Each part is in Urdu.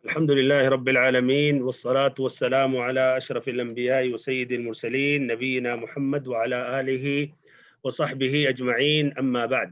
الحمد لله رب العالمين والصلاة والسلام على أشرف الأنبياء وسيد المرسلين نبينا محمد وعلى آله وصحبه أجمعين أما بعد.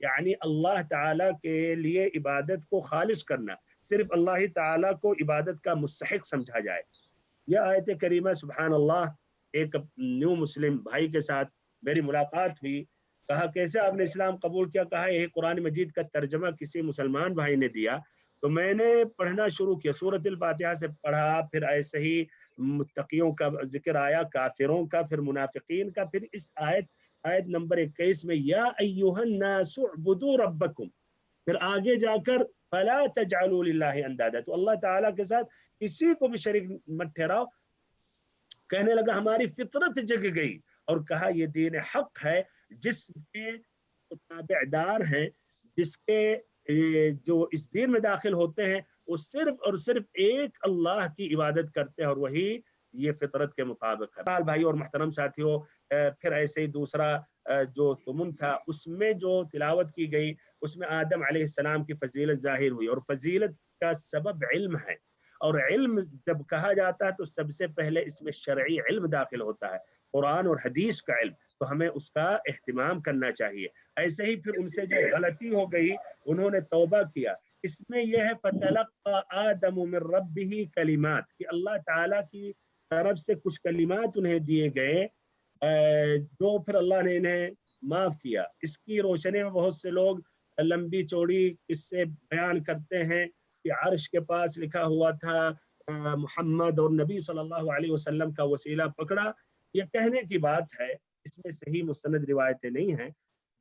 یعنی اللہ تعالیٰ کے لیے عبادت کو خالص کرنا، صرف اللہ تعالیٰ کو عبادت کا مستحق سمجھا جائے۔ یہ آیت کریمہ سبحان اللہ، ایک نیو مسلم بھائی کے ساتھ میری ملاقات ہوئی، کہا کیسے آپ نے اسلام قبول کیا؟ کہا یہ قرآن مجید کا ترجمہ کسی مسلمان بھائی نے دیا تو میں نے پڑھنا شروع کیا، سورۃ الفاتحہ سے پڑھا، پھر ایسے ہی متقیوں کا ذکر آیا، کافروں کا، پھر منافقین کا، پھر اس آیت نمبر 21 میں یا ایھا الناس اعبدوا ربکم، پھر آگے جا کر فلا تجعلوا للہ اندادا، تو اللہ تعالیٰ کے ساتھ کسی کو بھی شریک مت ٹھہراؤ۔ کہنے لگا ہماری فطرت جگ گئی، اور کہا یہ دین حق ہے جس کے تابع دار ہیں، جس کے جو اس دین میں داخل ہوتے ہیں وہ صرف اور صرف ایک اللہ کی عبادت کرتے ہیں، اور وہی یہ فطرت کے مطابق ہے۔ بھائی اور محترم ساتھیوں، پھر ایسے ہی دوسرا جو ثمن تھا اس میں جو تلاوت کی گئی اس میں آدم علیہ السلام کی فضیلت ظاہر ہوئی، اور فضیلت کا سبب علم ہے، اور علم جب کہا جاتا ہے تو سب سے پہلے اس میں شرعی علم داخل ہوتا ہے، قرآن اور حدیث کا علم، تو ہمیں اس کا اہتمام کرنا چاہیے۔ ایسے ہی پھر ان سے جو غلطی ہو گئی انہوں نے توبہ کیا، اس میں یہ ہے فَتَلَقَّى آدَمُ مِن رَبِّهِ کلمات، کہ اللہ تعالیٰ کی طرف سے کچھ کلمات انہیں دیے گئے جو پھر اللہ نے انہیں معاف کیا۔ اس کی روشنی میں بہت سے لوگ لمبی چوڑی قصے بیان کرتے ہیں کہ عرش کے پاس لکھا ہوا تھا محمد، اور نبی صلی اللہ علیہ وسلم کا وسیلہ پکڑا۔ یہ کہنے کی بات ہے، اس میں صحیح مستند روایتیں نہیں ہیں،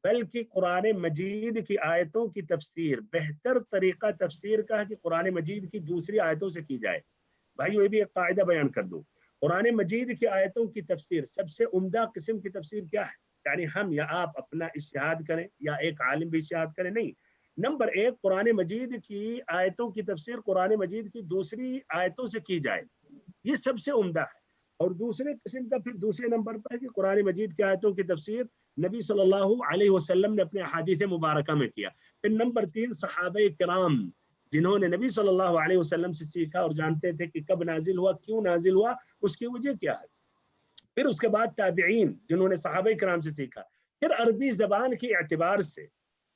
بلکہ قرآن مجید کی آیتوں کی تفسیر، بہتر طریقہ تفسیر کا ہے کہ قرآن مجید کی دوسری آیتوں سے کی جائے۔ بھائیو یہ بھی ایک قاعدہ بیان کر دوں، قرآن مجید کی آیتوں کی تفسیر سب سے عمدہ قسم کی تفسیر کیا ہے؟ یعنی ہم یا آپ اپنا اجتہاد کریں یا ایک عالم بھی اجتہاد کریں، نہیں۔ نمبر ایک، قرآن مجید کی آیتوں کی تفسیر قرآن مجید کی دوسری آیتوں سے کی جائے، یہ سب سے عمدہ ہے۔ اور دوسرے قسم کا پھر دوسرے نمبر پر ہے کہ قرآن مجید کی آیتوں کی تفسیر نبی صلی اللہ علیہ وسلم نے اپنے احادیث مبارکہ میں کیا۔ پھر نمبر تین، صحابہ کرام جنہوں نے نبی صلی اللہ علیہ وسلم سے سیکھا اور جانتے تھے کہ کب نازل ہوا، کیوں نازل ہوا، اس کی وجہ کیا ہے۔ پھر اس کے بعد تابعین جنہوں نے صحابہ کرام سے سیکھا، پھر عربی زبان کی اعتبار سے۔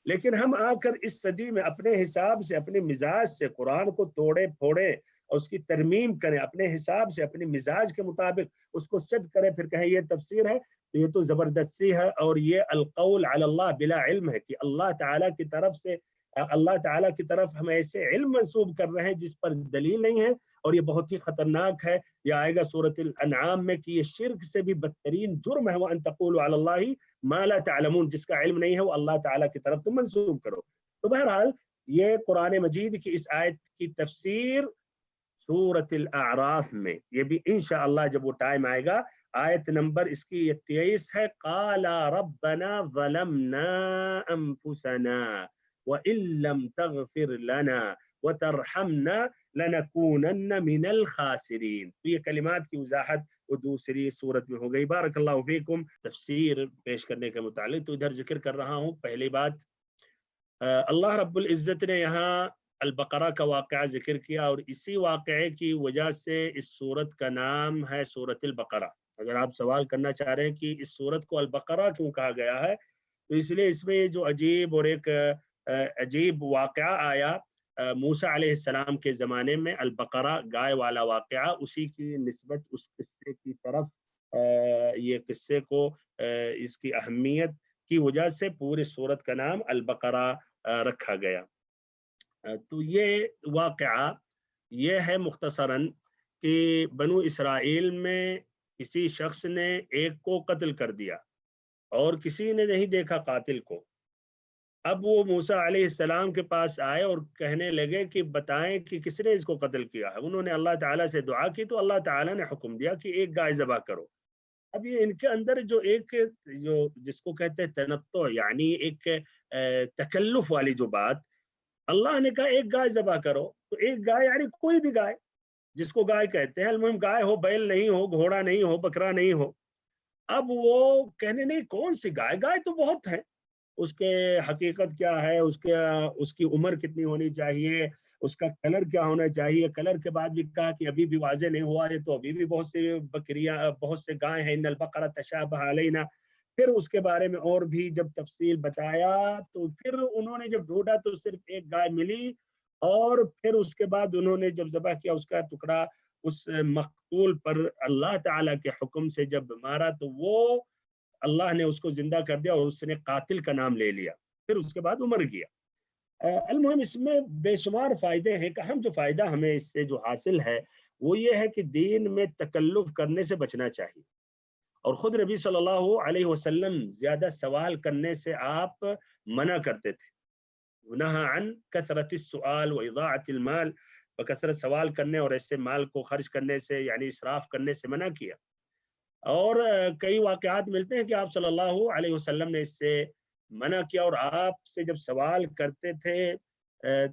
لیکن ہم آ کر اس صدی میں اپنے حساب سے، اپنے مزاج سے قرآن کو توڑے پھوڑے اور اس کی ترمیم کریں، اپنے حساب سے اپنے مزاج کے مطابق اس کو سیٹ کریں، پھر کہیں یہ تفسیر ہے، تو یہ تو زبردستی ہے، اور یہ القول علی اللہ بلا علم ہے، کہ اللہ تعالیٰ کی طرف سے، اللہ تعالیٰ کی طرف ہم ایسے علم منسوب کر رہے ہیں جس پر دلیل نہیں ہے، اور یہ بہت ہی خطرناک ہے۔ یہ آئے گا سورۃ الانعام میں کہ یہ شرک سے بھی بدترین جرم ہے، وَأَن تَقُولُوا عَلَى اللَّهِ مَا لَا تَعْلَمُونَ، جس کا علم نہیں ہے وہ اللہ تعالیٰ کی طرف تم منسوب کرو۔ تو بہرحال یہ قرآن مجید کی اس آیت کی تفسیر سورۃ الاعراف میں، یہ بھی انشاءاللہ جب وہ ٹائم آئے گا، آیت نمبر اس کی 23 ہے، قَالَ رَبَّنَا ظَلَمْنَا أَنفُسَنَا وَإِن لَّمْ تَغْفِرْ لَنَا وَتَرْحَمْنَا لَنَكُونَنَّ مِنَ الْخَاسِرِينَ۔ تو یہ کلمات کی وضاحت وہ دوسری صورت میں ہو گئی۔ بارک اللہ فیکم۔ تفسیر پیش کرنے کے متعلق تو ادھر ذکر کر رہا ہوں۔ پہلی بات، اللہ رب العزت نے یہاں البقرہ کا واقعہ ذکر کیا، اور اسی واقعے کی وجہ سے اس سورت کا نام ہے سورۃ البقرہ۔ اگر آپ سوال کرنا چاہ رہے ہیں کہ اس سورت کو البقرہ کیوں کہا گیا ہے، تو اس لیے اس میں یہ جو عجیب اور ایک عجیب واقعہ آیا موسیٰ علیہ السلام کے زمانے میں، البقرہ گائے والا واقعہ، اسی کی نسبت اس قصے کی طرف یہ قصے کو اس کی اہمیت کی وجہ سے پورے سورت کا نام البقرہ رکھا گیا۔ تو یہ واقعہ یہ ہے مختصراً کہ بنو اسرائیل میں کسی شخص نے ایک کو قتل کر دیا اور کسی نے نہیں دیکھا قاتل کو۔ اب وہ موسیٰ علیہ السلام کے پاس آئے اور کہنے لگے کہ بتائیں کہ کس نے اس کو قتل کیا ہے۔ انہوں نے اللہ تعالیٰ سے دعا کی تو اللہ تعالیٰ نے حکم دیا کہ ایک گائے ذبح کرو۔ اب یہ ان کے اندر جو ایک جو جس کو کہتے ہیں تنطع، یعنی ایک تکلف والی جو بات، اللہ نے کہا ایک گائے ذبح کرو، تو ایک گائے یعنی کوئی بھی گائے جس کو گائے کہتے ہیں، المہم گائے ہو، بیل نہیں ہو، گھوڑا نہیں ہو، بکرا نہیں ہو۔ اب وہ کہنے نہیں کون سی گائے، گائے تو بہت ہے، اس کے حقیقت کیا ہے، اس کی عمر کتنی ہونی چاہیے، اس کا کلر کیا ہونا چاہیے۔ کلر کے بعد بھی کہا کہ ابھی بھی واضح نہیں ہوا ہے، تو ابھی بھی بہت سے بکریاں، بہت سے گائے ہیں، ان البقرہ تشابہ علینا۔ پھر اس کے بارے میں اور بھی جب تفصیل بتایا تو پھر انہوں نے جب ڈھونڈا تو صرف ایک گائے ملی، اور پھر اس کے بعد انہوں نے جب ذبح کیا اس کا ٹکڑا اس مقتول پر اللہ تعالیٰ کے حکم سے جب مارا تو وہ اللہ نے اس کو زندہ کر دیا اور اس نے قاتل کا نام لے لیا، پھر اس کے بعد عمر گیا۔ المہم اس میں بے شمار فائدے ہیں کہ اہم جو فائدہ ہمیں اس سے جو حاصل ہے وہ یہ ہے کہ دین میں تکلف کرنے سے بچنا چاہیے، اور خود نبی صلی اللہ علیہ وسلم زیادہ سوال کرنے سے آپ منع کرتے تھے، نہا عن کثرت السؤال و اضاعت المال، بکثرت سوال کرنے اور ایسے مال کو خرچ کرنے سے یعنی اسراف کرنے سے منع کیا۔ اور کئی واقعات ملتے ہیں کہ آپ صلی اللہ علیہ وسلم نے اس سے منع کیا، اور آپ سے جب سوال کرتے تھے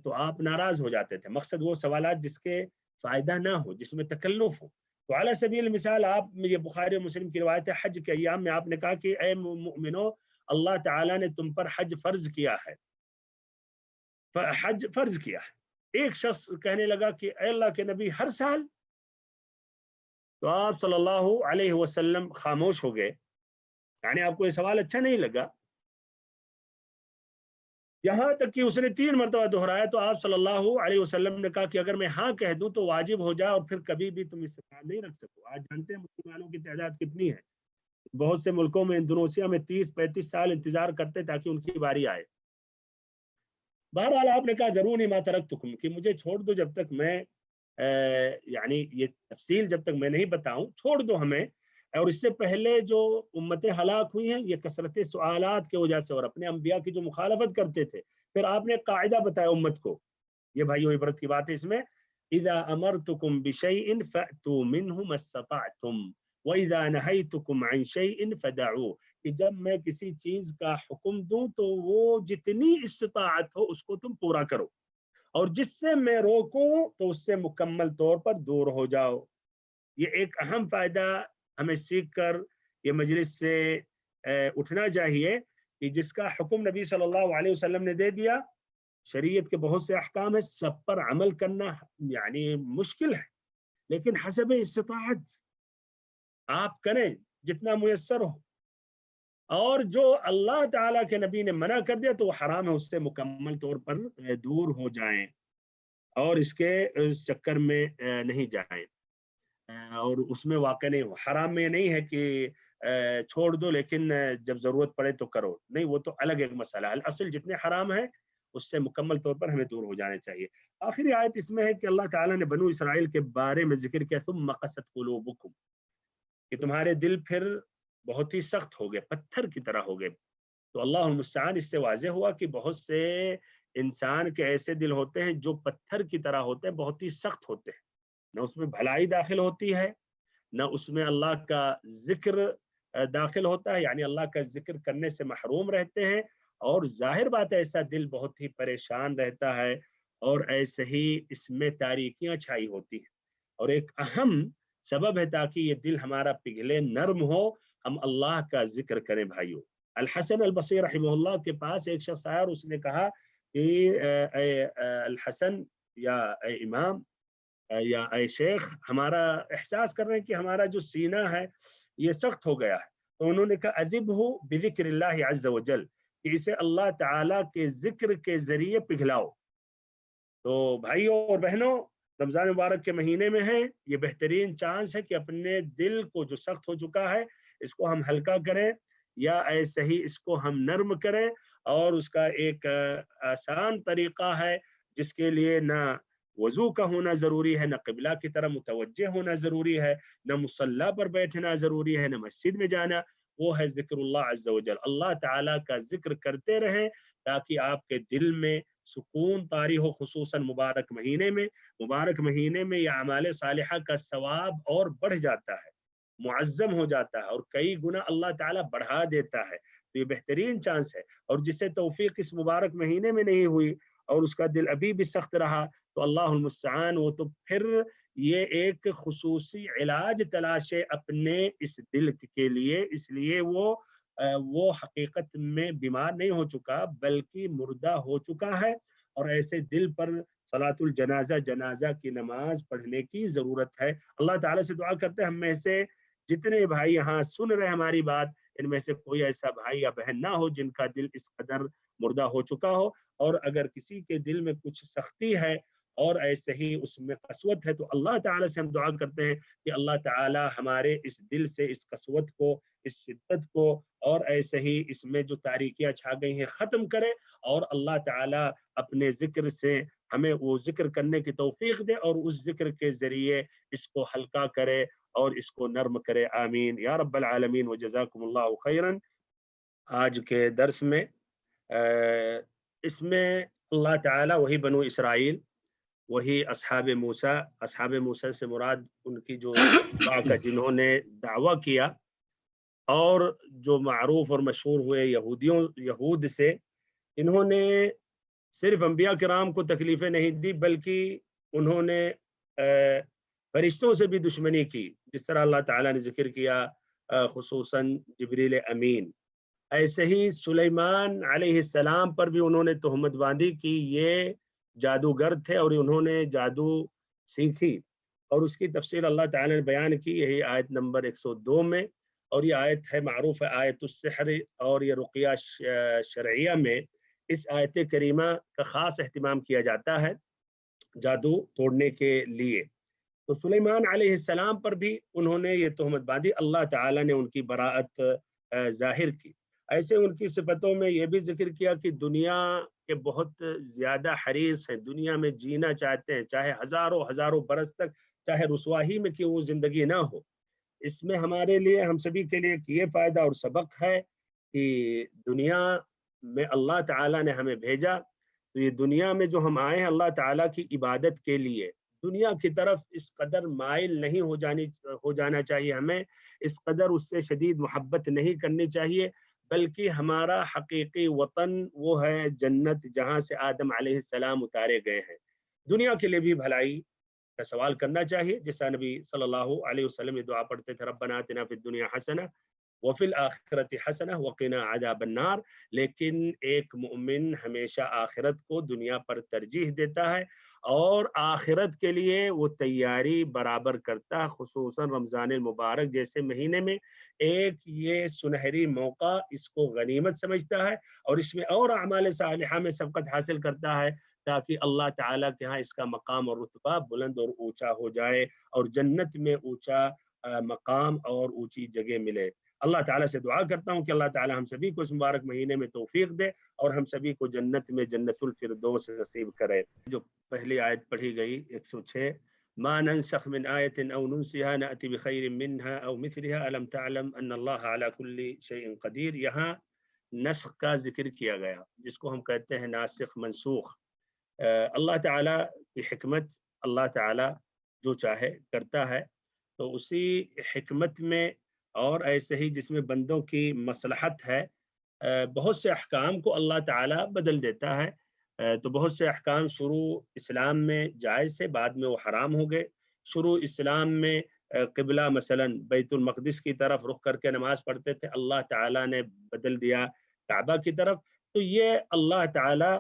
تو آپ ناراض ہو جاتے تھے، مقصد وہ سوالات جس کے فائدہ نہ ہو، جس میں تکلف ہو۔ تو علی سبیل مثال آپ یہ بخاری و مسلم کی روایت ہے، حج کے ایام میں آپ نے کہا کہ اے مؤمنو، اللہ تعالیٰ نے تم پر حج فرض کیا ہے، حج فرض کیا ہے۔ ایک شخص کہنے لگا کہ اے اللہ کے نبی ہر سال؟ تو آپ صلی اللہ علیہ وسلم خاموش ہو گئے، یعنی آپ کو یہ سوال اچھا نہیں لگا، یہاں تک کہ اس نے 3 مرتبہ دہرایا تو آپ صلی اللہ علیہ وسلم نے کہا کہ اگر میں ہاں کہہ دوں تو واجب ہو جائے اور پھر کبھی بھی تم اس سے یاد نہیں رکھ سکو۔ آج جانتے ہیں مسلمانوں کی تعداد کتنی ہے، بہت سے ملکوں میں انڈونیشیا میں 30-35 سال انتظار کرتے تاکہ ان کی باری آئے۔ بہرحال آپ نے کہا ضرور ما ترکتکم، کہ مجھے چھوڑ دو جب تک میں یعنی یہ تفصیل جب تک میں نہیں بتاؤں، چھوڑ دو ہمیں۔ اور اس سے پہلے جو امتیں ہلاک ہوئی ہیں یہ کثرت سوالات کی وجہ سے اور اپنے انبیاء کی جو مخالفت کرتے تھے۔ پھر آپ نے قاعدہ بتایا امت کو، یہ بھائیو عبرت کی بات ہے اس میں، اذا امرتکم بشیء فأتوا منہ ما استطعتم واذا نہیتکم عن شیء فدعوه، کہ جب میں کسی چیز کا حکم دوں تو وہ جتنی استطاعت ہو اس کو تم پورا کرو، اور جس سے میں روکوں تو اس سے مکمل طور پر دور ہو جاؤ۔ یہ ایک اہم فائدہ ہمیں سیکھ کر یہ مجلس سے اٹھنا چاہیے کہ جس کا حکم نبی صلی اللہ علیہ وسلم نے دے دیا، شریعت کے بہت سے احکام ہیں، سب پر عمل کرنا یعنی مشکل ہے، لیکن حسب استطاعت آپ کریں جتنا میسر ہو، اور جو اللہ تعالیٰ کے نبی نے منع کر دیا تو وہ حرام ہے، اس سے مکمل طور پر دور ہو جائیں اور اس چکر میں نہیں جائیں اور اس میں واقع نہیں ہو۔ حرام میں نہیں ہے کہ چھوڑ دو لیکن جب ضرورت پڑے تو کرو، نہیں، وہ تو الگ ایک مسئلہ ہے۔ الاصل جتنے حرام ہے اس سے مکمل طور پر ہمیں دور ہو جانے چاہیے۔ آخری آیت اس میں ہے کہ اللہ تعالیٰ نے بنو اسرائیل کے بارے میں ذکر کیا، ثم قست قلوبکم، کہ تمہارے دل پھر بہت ہی سخت ہو گئے، پتھر کی طرح ہو گئے۔ تو اللہ المستعان، اس سے واضح ہوا کہ بہت سے انسان کے ایسے دل ہوتے ہیں جو پتھر کی طرح ہوتے ہیں، بہت ہی سخت ہوتے ہیں، نہ اس میں بھلائی داخل ہوتی ہے نہ اس میں اللہ کا ذکر داخل ہوتا ہے، یعنی اللہ کا ذکر کرنے سے محروم رہتے ہیں، اور ظاہر بات ہے ایسا دل بہت ہی پریشان رہتا ہے اور ایسے ہی اس میں تاریکیاں چھائی ہوتی ہیں۔ اور ایک اہم سبب ہے تاکہ یہ دل ہمارا پگھلے، نرم ہو، ہم اللہ کا ذکر کریں۔ بھائیو، الحسن البصری رحمہ اللہ کے پاس ایک شخص آیا اور اس نے کہا کہ اے الحسن، یا اے امام، یا اے شیخ، ہمارا احساس کر رہے ہیں کہ ہمارا جو سینہ ہے یہ سخت ہو گیا ہے۔ تو انہوں نے کہا ادبہ بذکر اللہ عز وجل، کہ اسے اللہ تعالیٰ کے ذکر کے ذریعے پگھلاؤ۔ تو بھائیوں اور بہنوں، رمضان مبارک کے مہینے میں ہیں، یہ بہترین چانس ہے کہ اپنے دل کو جو سخت ہو چکا ہے اس کو ہم ہلکا کریں، یا ایسے ہی اس کو ہم نرم کریں۔ اور اس کا ایک آسان طریقہ ہے جس کے لیے نہ وضو کا ہونا ضروری ہے، نہ قبلہ کی طرف متوجہ ہونا ضروری ہے، نہ مصلی پر بیٹھنا ضروری ہے، نہ مسجد میں جانا، وہ ہے ذکر اللہ عز و جل۔ اللہ تعالیٰ کا ذکر کرتے رہیں تاکہ آپ کے دل میں سکون طاری ہو، خصوصاً مبارک مہینے میں۔ مبارک مہینے میں یہ اعمال صالحہ کا ثواب اور بڑھ جاتا ہے، معظم ہو جاتا ہے، اور کئی گنا اللہ تعالیٰ بڑھا دیتا ہے۔ تو یہ بہترین چانس ہے، اور جسے توفیق اس مبارک مہینے میں نہیں ہوئی اور اس کا دل ابھی بھی سخت رہا تو اللہ المستعان، وہ تو پھر یہ ایک خصوصی علاج تلاشے اپنے اس دل کے لیے، اس لیے وہ حقیقت میں بیمار نہیں ہو چکا بلکہ مردہ ہو چکا ہے، اور ایسے دل پر صلاۃ الجنازہ، جنازہ کی نماز پڑھنے کی ضرورت ہے۔ اللہ تعالیٰ سے دعا کرتے ہیں ہم میں سے جتنے بھائی یہاں سن رہے ہماری بات، ان میں سے کوئی ایسا بھائی یا بہن نہ ہو جن کا دل اس قدر مردہ ہو چکا ہو، اور اگر کسی کے دل میں کچھ سختی ہے اور ایسے ہی اس میں قسوت ہے تو اللہ تعالیٰ سے ہم دعا کرتے ہیں کہ اللہ تعالیٰ ہمارے اس دل سے اس قسوت کو، اس شدت کو، اور ایسے ہی اس میں جو تاریکیاں چھا گئی ہیں ختم کرے، اور اللہ تعالیٰ اپنے ذکر سے ہمیں وہ ذکر کرنے کی توفیق دے اور اس ذکر کے ذریعے اس کو ہلکا کرے اور اس کو نرم کرے، آمین یا رب العالمین وجزاکم اللہ خیرا۔ آج کے درس میں اس میں اللہ تعالیٰ وہی بنو اسرائیل، وہی اصحاب موسیٰ سے مراد ان کی جو اتباع کا جنہوں نے دعویٰ کیا اور جو معروف اور مشہور ہوئے یہود سے، انہوں نے صرف انبیاء کرام کو تکلیفیں نہیں دی بلکہ انہوں نے فرشتوں سے بھی دشمنی کی، جس طرح اللہ تعالیٰ نے ذکر کیا خصوصاً جبریل امین۔ ایسے ہی سلیمان علیہ السلام پر بھی انہوں نے تہمت باندھی کہ یہ جادوگر تھے اور انہوں نے جادو سیکھی، اور اس کی تفصیل اللہ تعالیٰ نے بیان کی، یہی آیت نمبر 102 میں، اور یہ آیت ہے معروف ہے آیت السحر، اور یہ رقیہ شرعیہ میں اس آیت کریمہ کا خاص اہتمام کیا جاتا ہے جادو توڑنے کے لیے۔ تو سلیمان علیہ السلام پر بھی انہوں نے یہ تہمت باندھی، اللہ تعالیٰ نے ان کی براءت ظاہر کی۔ ایسے ان کی صفتوں میں یہ بھی ذکر کیا کہ دنیا کے بہت زیادہ حریص ہیں، دنیا میں جینا چاہتے ہیں، چاہے ہزاروں برس تک، چاہے رسوائی میں کیوں وہ زندگی نہ ہو۔ اس میں ہمارے لیے، ہم سبھی کے لیے یہ فائدہ اور سبق ہے کہ دنیا میں اللہ تعالیٰ نے ہمیں بھیجا، تو یہ دنیا میں جو ہم آئے ہیں اللہ تعالیٰ کی عبادت کے لیے، دنیا کی طرف اس قدر مائل نہیں ہو جانا چاہیے، ہمیں اس قدر اس سے شدید محبت نہیں کرنی چاہیے، بلکہ ہمارا حقیقی وطن وہ ہے جنت، جہاں سے آدم علیہ السلام اتارے گئے ہیں۔ دنیا کے لیے بھی بھلائی کا سوال کرنا چاہیے، جیسا نبی صلی اللہ علیہ وسلم یہ دعا پڑھتے تھے، ربنا آتنا فی الدنیا حسنہ وفی الآخرۃ حسنہ وقنا عذاب النار۔ لیکن ایک مومن ہمیشہ آخرت کو دنیا پر ترجیح دیتا ہے اور آخرت کے لیے وہ تیاری برابر کرتا ہے، خصوصاً رمضان المبارک جیسے مہینے میں ایک یہ سنہری موقع اس کو غنیمت سمجھتا ہے اور اس میں اور اعمال صالحہ میں سبقت حاصل کرتا ہے، تاکہ اللہ تعالیٰ کے ہاں اس کا مقام اور رتبہ بلند اور اونچا ہو جائے اور جنت میں اونچا مقام اور اونچی جگہ ملے۔ اللہ تعالیٰ سے دعا کرتا ہوں کہ اللہ تعالیٰ ہم سبھی کو اس مبارک مہینے میں توفیق دے اور ہم سبھی کو جنت میں جنت الفردوس نصیب کرے۔ جو پہلی آیت پڑھی گئی 106، ما ننسخ من آیت او ننسها نأتی بخیر منها او مثلها الم تعلم ان اللہ علی کل شیء قدیر، یہاں نسخ کا ذکر کیا گیا جس کو ہم کہتے ہیں ناسخ منسوخ۔ اللہ تعالیٰ کی حکمت، اللہ تعالیٰ جو چاہے کرتا ہے، تو اسی حکمت میں اور ایسے ہی جس میں بندوں کی مصلحت ہے بہت سے احکام کو اللہ تعالیٰ بدل دیتا ہے۔ تو بہت سے احکام شروع اسلام میں جائز سے بعد میں وہ حرام ہو گئے۔ شروع اسلام میں قبلہ مثلا بیت المقدس کی طرف رخ کر کے نماز پڑھتے تھے، اللہ تعالیٰ نے بدل دیا کعبہ کی طرف۔ تو یہ اللہ تعالیٰ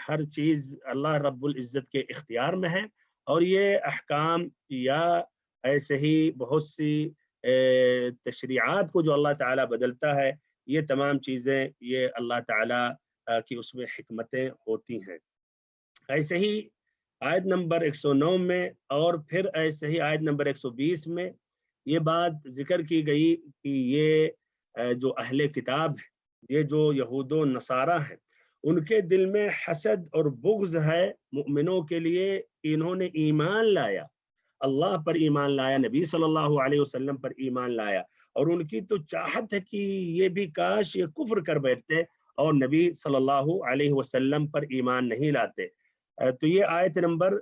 ہر چیز اللہ رب العزت کے اختیار میں ہے، اور یہ احکام یا ایسے ہی بہت سی تشریعات کو جو اللہ تعالیٰ بدلتا ہے، یہ تمام چیزیں یہ اللہ تعالیٰ کی اس میں حکمتیں ہوتی ہیں۔ ایسے ہی آیت نمبر 109 میں اور پھر ایسے ہی آیت نمبر 120 میں یہ بات ذکر کی گئی کہ یہ جو اہل کتاب ہے، یہ جو یہود و نصارہ ہیں، ان کے دل میں حسد اور بغض ہے مؤمنوں کے لیے، انہوں نے ایمان لایا، اللہ پر ایمان لایا، نبی صلی اللہ علیہ وسلم پر ایمان لایا، اور ان کی تو چاہت ہے کہ یہ بھی کاش یہ کفر کر بیٹھتے اور نبی صلی اللہ علیہ وسلم پر ایمان نہیں لاتے۔ تو یہ آیت نمبر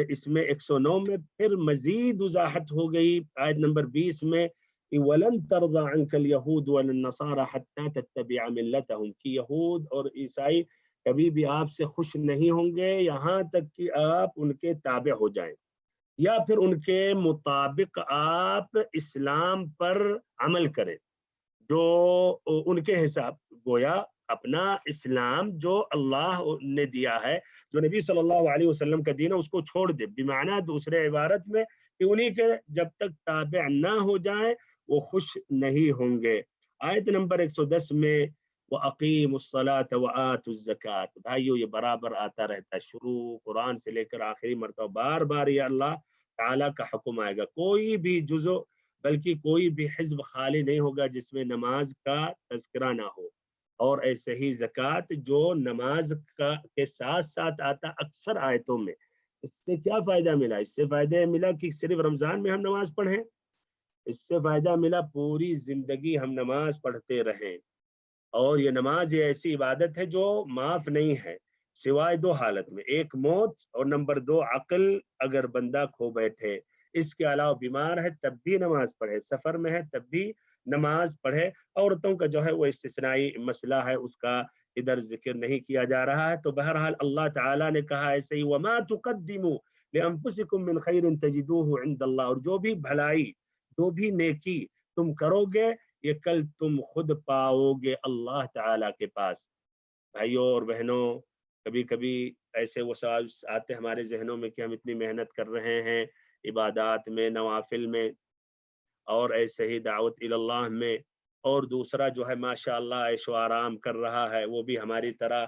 اس میں 109 میں پھر مزید وضاحت ہو گئی آیت نمبر 20 میں کہ وَلَن تَرْضَ عَنْكَ الْيَهُودُ وَلَا النَّصَارَى حَتَّى تَتَّبِعَ مِلَّتَهُمْ، کہ یہود اور عیسائی کبھی بھی آپ سے خوش نہیں ہوں گے یہاں تک کہ آپ ان کے تابع ہو جائیں، یا پھر ان کے مطابق آپ اسلام پر عمل کریں جو ان کے حساب، گویا اپنا اسلام جو اللہ نے دیا ہے، جو نبی صلی اللہ علیہ وسلم کا دین ہے، اس کو چھوڑ دے، بمعنی دوسرے عبارت میں کہ انہی کے جب تک تابع نہ ہو جائیں وہ خوش نہیں ہوں گے۔ آیت نمبر 110 میں وَأَقِيمُوا الصَّلَاةَ وَآتُوا الزَّكَاةَ، بھائیو یہ برابر آتا رہتا ہے، شروع قرآن سے لے کر آخری مرتبہ بار بار یہ اللہ تعالیٰ کا حکم آئے گا. کوئی بھی جزو بلکہ کوئی بھی حزب خالی نہیں ہوگا جس میں نماز کا تذکرہ نہ ہو. اور ایسے ہی زکوٰۃ جو نماز کے ساتھ ساتھ آتا اکثر آیتوں میں. اس سے کیا فائدہ ملا؟ اس سے فائدہ ملا کہ صرف رمضان میں ہم نماز پڑھیں، اس سے فائدہ ملا پوری زندگی ہم نماز پڑھتے رہیں. اور یہ نماز یہ ایسی عبادت ہے جو معاف نہیں ہے سوائے دو حالت میں، ایک موت اور نمبر 2 عقل اگر بندہ کھو بیٹھے. اس کے علاوہ بیمار ہے تب بھی نماز پڑھے، سفر میں ہے تب بھی نماز پڑھے. عورتوں کا جو ہے وہ استثنائی مسئلہ ہے، اس کا ادھر ذکر نہیں کیا جا رہا ہے. تو بہرحال اللہ تعالیٰ نے کہا ایسے ہی وَمَا تُقَدِّمُوا لِأَنفُسِكُم مِّن خَيْرٍ تَجِدُوهُ عِندَ اللَّهِ، اور جو بھی بھلائی جو بھی نیکی تم کرو گے یہ کل تم خود پاؤ گے اللہ تعالیٰ کے پاس. بھائیوں اور بہنوں، کبھی کبھی ایسے وہ سوال آتے ہمارے ذہنوں میں کہ ہم اتنی محنت کر رہے ہیں عبادات میں، نوافل میں، اور ایسے ہی دعوت اللہ میں، اور دوسرا جو ہے ماشاء اللہ عیش و آرام کر رہا ہے، وہ بھی ہماری طرح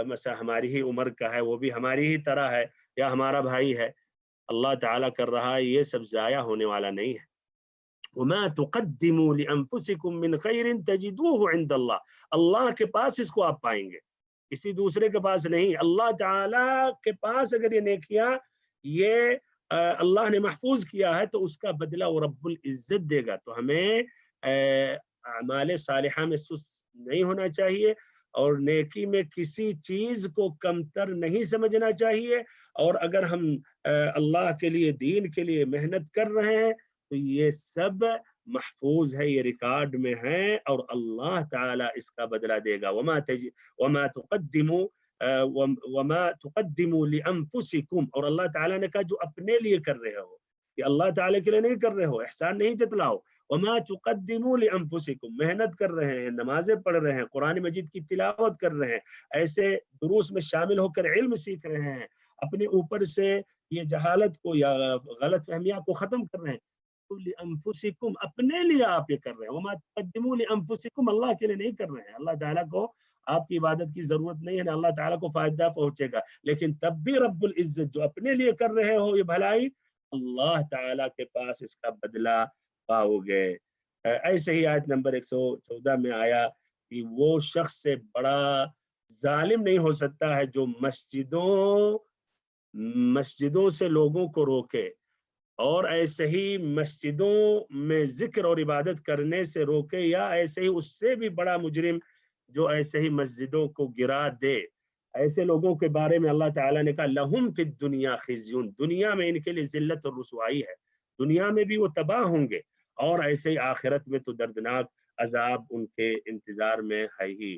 مثلا ہماری ہی عمر کا ہے، وہ بھی ہماری ہی طرح ہے یا ہمارا بھائی ہے. اللہ تعالیٰ کر رہا ہے، یہ سب ضائع ہونے والا نہیں ہے. وَمَا تُقَدِّمُوا لِأَنفُسِكُم مِّن خَيْرٍ تَجِدُوهُ عِندَ اللَّهِ، اللہ کے پاس اس کو آپ پائیں گے، کسی دوسرے کے پاس نہیں. اللہ تعالیٰ کے پاس اگر یہ نیکیاں یہ اللہ نے محفوظ کیا ہے تو اس کا بدلہ وہ رب العزت دے گا. تو ہمیں اعمال صالحہ میں سست نہیں ہونا چاہیے، اور نیکی میں کسی چیز کو کمتر نہیں سمجھنا چاہیے. اور اگر ہم اللہ کے لیے، دین کے لیے محنت کر رہے ہیں تو یہ سب محفوظ ہے، یہ ریکارڈ میں ہے، اور اللہ تعالیٰ اس کا بدلہ دے گا. وَمَا تُقَدِّمُوا لِأَنفُسِكُمْ، اور اللہ تعالیٰ نے کہا جو اپنے لیے کر رہے ہو، کہ اللہ تعالیٰ کے لیے نہیں کر رہے ہو، احسان نہیں جتلاؤ. وَمَا تُقَدِّمُوا لِأَنفُسِكُمْ، محنت کر رہے ہیں، نمازیں پڑھ رہے ہیں، قرآن مجید کی تلاوت کر رہے ہیں، ایسے دروس میں شامل ہو کر علم سیکھ رہے ہیں، اپنے اوپر سے یہ جہالت کو یا غلط فہمیاں کو ختم کر رہے ہیں. لِأَنفُسِكُمْ، اپنے لیے آپ یہ کر رہے ہیں. وَمَا تُقَدِّمُوا لِأَنفُسِكُمْ، اللہ کے لیے نہیں کر رہے ہیں. اللہ تعالیٰ کو آپ کی عبادت کی ضرورت نہیں ہے، اللہ تعالیٰ کو فائدہ پہنچے گا، لیکن تب بھی رب العزت جو اپنے لیے کر رہے ہو یہ بھلائی، اللہ تعالیٰ کے پاس اس کا بدلہ پاؤ گے. ایسے ہی آیت نمبر 114 میں آیا کہ وہ شخص سے بڑا ظالم نہیں ہو سکتا ہے جو مسجدوں سے لوگوں کو روکے، اور ایسے ہی مسجدوں میں ذکر اور عبادت کرنے سے روکے، یا ایسے ہی اس سے بھی بڑا مجرم جو ایسے ہی مسجدوں کو گرا دے. ایسے لوگوں کے بارے میں اللہ تعالیٰ نے کہا لَهُمْ فِي الدُّنْيَا خِزْيٌ، دنیا میں ان کے لیے ذلت اور رسوائی ہے، دنیا میں بھی وہ تباہ ہوں گے، اور ایسے ہی آخرت میں تو دردناک عذاب ان کے انتظار میں ہے ہی.